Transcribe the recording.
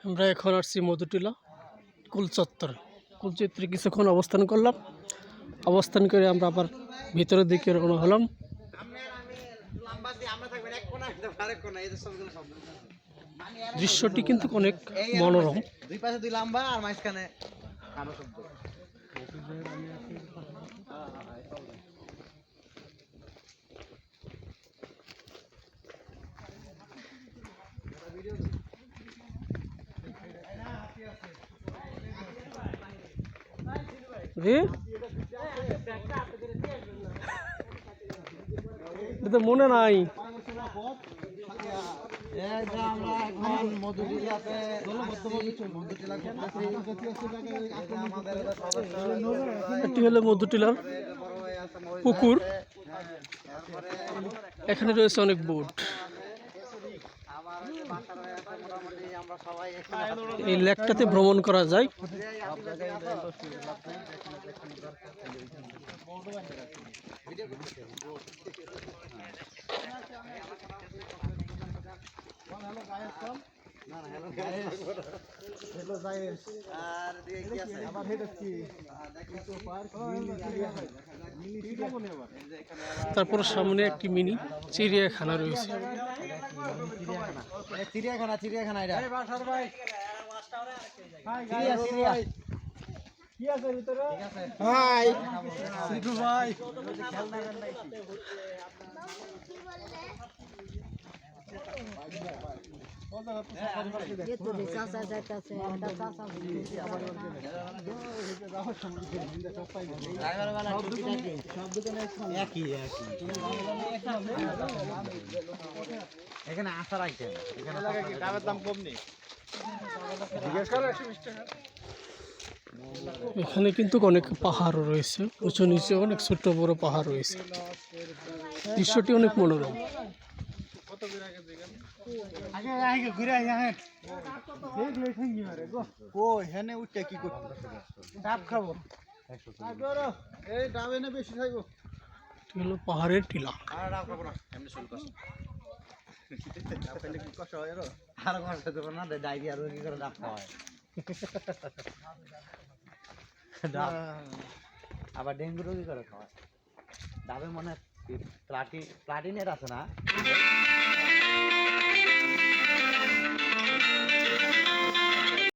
আমরা এখন আসছি মধুটিলা কুলচত্বর। কুলচত্বরে কিছুক্ষণ অবস্থান করলাম। অবস্থান করে আমরা আবার ভিতরের দিকে রওনা হলাম। দৃশ্যটি কিন্তু অনেক মনোরম। দুই পাশে দুই লম্বা আর মাঝখানে কালো শব্দ। এটা মনে নাই। এটি হলো মধুটিলার পুকুর। এখানে রয়েছে অনেক বোট। এই লেকটাতে ভ্রমণ করা যায়। তারপর সামনে একটি মিনি চিড়িয়াখানা রয়েছে। চিড়িয়াখানা চিড়িয়াখানা এটা কি আছে ভিতরে? ভাই সিধু ভাই এখানে আসার আইটেম ডাবের দাম কম নেই। এখানে কিন্তু অনেক পাহাড় রয়েছে, উঁচু নিচে অনেক ছোট বড় পাহাড় রয়েছে। দৃশ্যটি অনেক মনোরম। পাহাড়ের টিলা। আবার ডেঙ্গু রোগী করে খাওয়ায় ডাবে মনে প্লাটিনের আছে না।